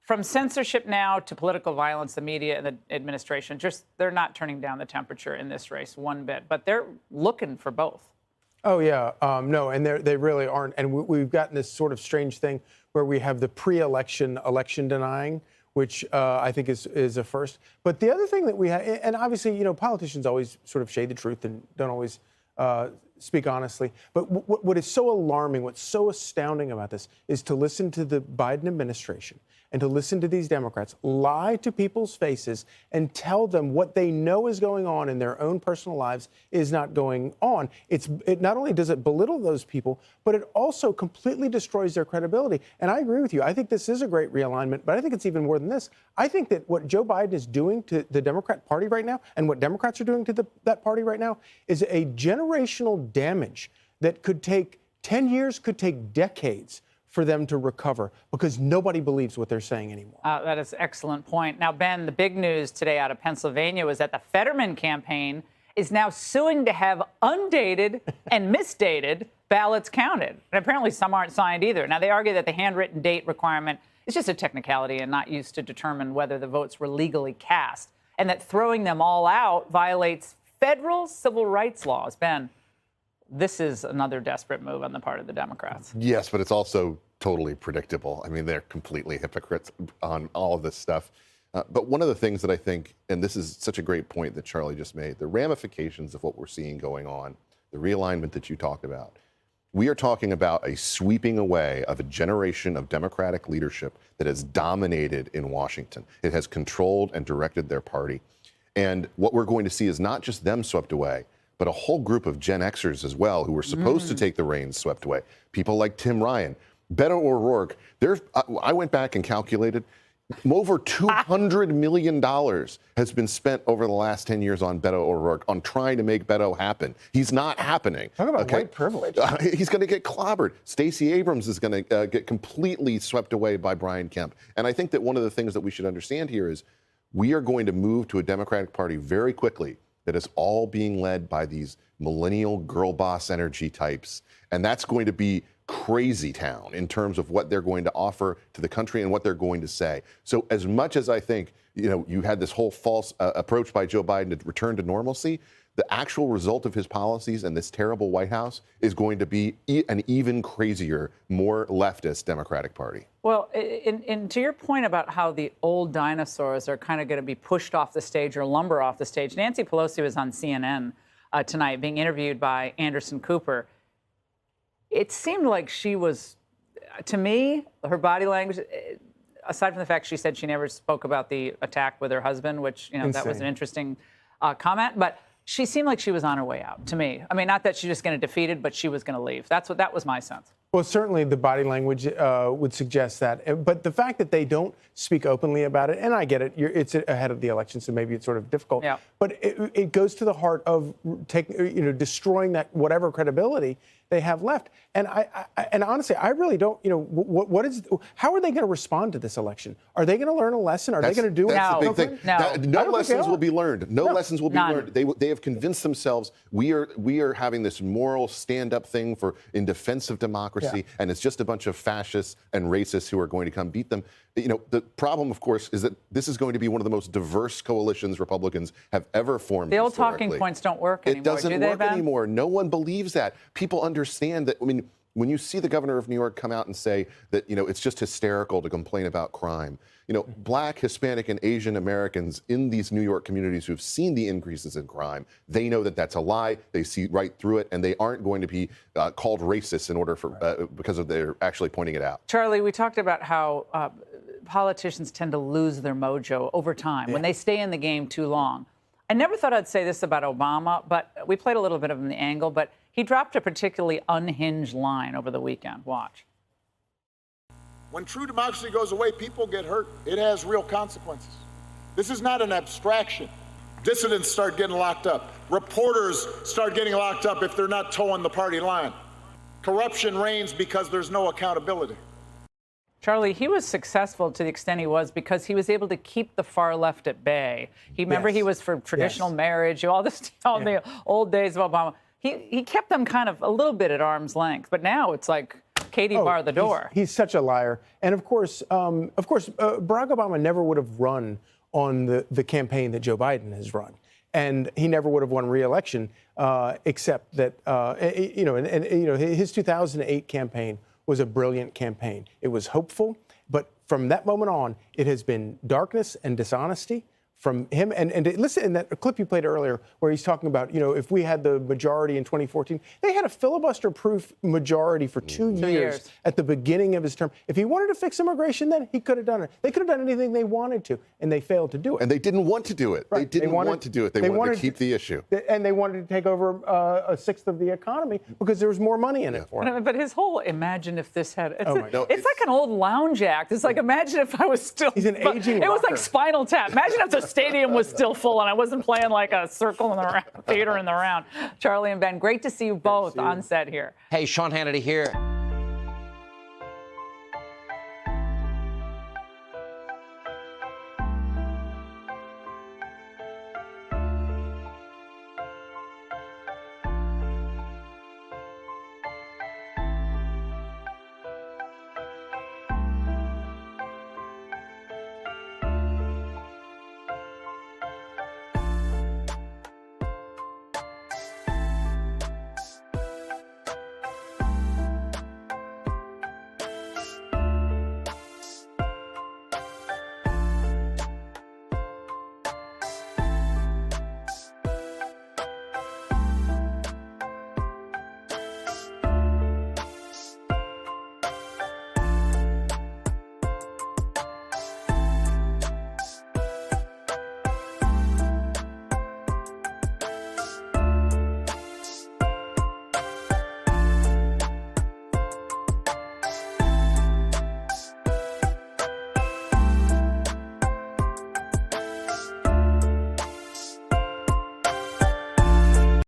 from censorship now to political violence, the media and the administration, they're not turning down the temperature in this race one bit, but they're looking for both. Oh, yeah. No, and they really aren't. And we've gotten this sort of strange thing where we have the pre-election election denying, which I think is a first. But the other thing that we have, and obviously, you know, politicians always sort of shade the truth and don't always speak honestly. But what is so alarming, what's so astounding about this is to listen to the Biden administration and to listen to these Democrats lie to people's faces and tell them what they know is going on in their own personal lives is not going on. It not only does it belittle those people, but it also completely destroys their credibility. And I agree with you. I think this is a great realignment, but I think it's even more than this. I think that what Joe Biden is doing to the Democrat Party right now and what Democrats are doing to that party right now is a generational damage that could take 10 years, could take decades for them to recover because nobody believes what they're saying anymore. That is an excellent point. Now, Ben, the big news today out of Pennsylvania was that the Fetterman campaign is now suing to have undated and misdated ballots counted. And apparently some aren't signed either. Now, they argue that the handwritten date requirement is just a technicality and not used to determine whether the votes were legally cast, and that throwing them all out violates federal civil rights laws. Ben, this is another desperate move on the part of the Democrats. Yes, but it's also totally predictable. I mean, they're completely hypocrites on all of this stuff. But one of the things that I think, and this is such a great point that Charlie just made, the ramifications of what we're seeing going on, the realignment that you talked about, we are talking about a sweeping away of a generation of Democratic leadership that has dominated in Washington. It has controlled and directed their party. And what we're going to see is not just them swept away, but a whole group of Gen Xers as well who were supposed to take the reins swept away. People like Tim Ryan, Beto O'Rourke. I went back and calculated over $200 million has been spent over the last 10 years on Beto O'Rourke, on trying to make Beto happen. He's not happening. Talk about white privilege. He's going to get clobbered. Stacey Abrams is going to get completely swept away by Brian Kemp. And I think that one of the things that we should understand here is we are going to move to a Democratic Party very quickly that is all being led by these millennial girl boss energy types. And that's going to be crazy town in terms of what they're going to offer to the country and what they're going to say. So as much as I think, you know, you had this whole false approach by Joe Biden to return to normalcy, the actual result of his policies and this terrible White House is going to be an even crazier, more leftist Democratic Party. Well, to your point about how the old dinosaurs are kind of going to be pushed off the stage or lumber off the stage, Nancy Pelosi was on CNN tonight being interviewed by Anderson Cooper. It seemed like she was, to me, her body language, aside from the fact she said she never spoke about the attack with her husband, which, you know, that was an interesting comment, but she seemed like she was on her way out, to me. I mean, not that she's just going to defeat it, but she was going to leave. That was my sense. Well, certainly the body language would suggest that. But the fact that they don't speak openly about it, and I get it, it's ahead of the election, so maybe it's sort of difficult. Yeah. But it goes to the heart of destroying that whatever credibility they have left. And and honestly, I really don't. You know, how are they going to respond to this election? Are they going to learn a lesson? Are they going to do? That's the big thing. No lessons will be learned. No lessons will be learned. They have convinced themselves we are having this moral stand-up thing in defense of democracy, and it's just a bunch of fascists and racists who are going to come beat them. You know, the problem, of course, is that this is going to be one of the most diverse coalitions Republicans have ever formed. The old talking points don't work anymore. It doesn't work anymore. No one believes that. People understand that. I mean, when you see the governor of New York come out and say that, you know, it's just hysterical to complain about crime, you know, Black, Hispanic, and Asian Americans in these New York communities who have seen the increases in crime, they know that that's a lie. They see right through it, and they aren't going to be called racist in order for because of their actually pointing it out. Charlie, we talked about how politicians tend to lose their mojo over time when they stay in the game too long. I never thought I'd say this about Obama, but we played a little bit of the angle, but he dropped a particularly unhinged line over the weekend. Watch. When true democracy goes away, people get hurt. It has real consequences. This is not an abstraction. Dissidents start getting locked up. Reporters start getting locked up if they're not towing the party line. Corruption reigns because there's no accountability. Charlie, he was successful to the extent he was because he was able to keep the far left at bay. He was for traditional marriage, all the old days of Obama. He kept them kind of a little bit at arm's length, but now it's like Katie bar the door. He's such a liar. And of course, Barack Obama never would have run on the campaign that Joe Biden has run. And he never would have won re-election, except that, his 2008 campaign was a brilliant campaign. It was hopeful, but from that moment on, it has been darkness and dishonesty from him. And listen, in that clip you played earlier where he's talking about, if we had the majority in 2014, they had a filibuster-proof majority for 2 years at the beginning of his term. If he wanted to fix immigration then, he could have done it. They could have done anything they wanted to, and they failed to do it. And they didn't want to do it. Right. They didn't want to do it. They wanted to keep the issue. And they wanted to take over a sixth of the economy because there was more money in it for him. But his whole, imagine if this had, it's it's like an old lounge act. It's like, imagine if I was still. He's an aging It was rocker. like Spinal Tap. Imagine if the stadium was still full and I wasn't playing like a circle in the round, theater in the round. Charlie and Ben, great to see you both on set here. Hey, Sean Hannity here.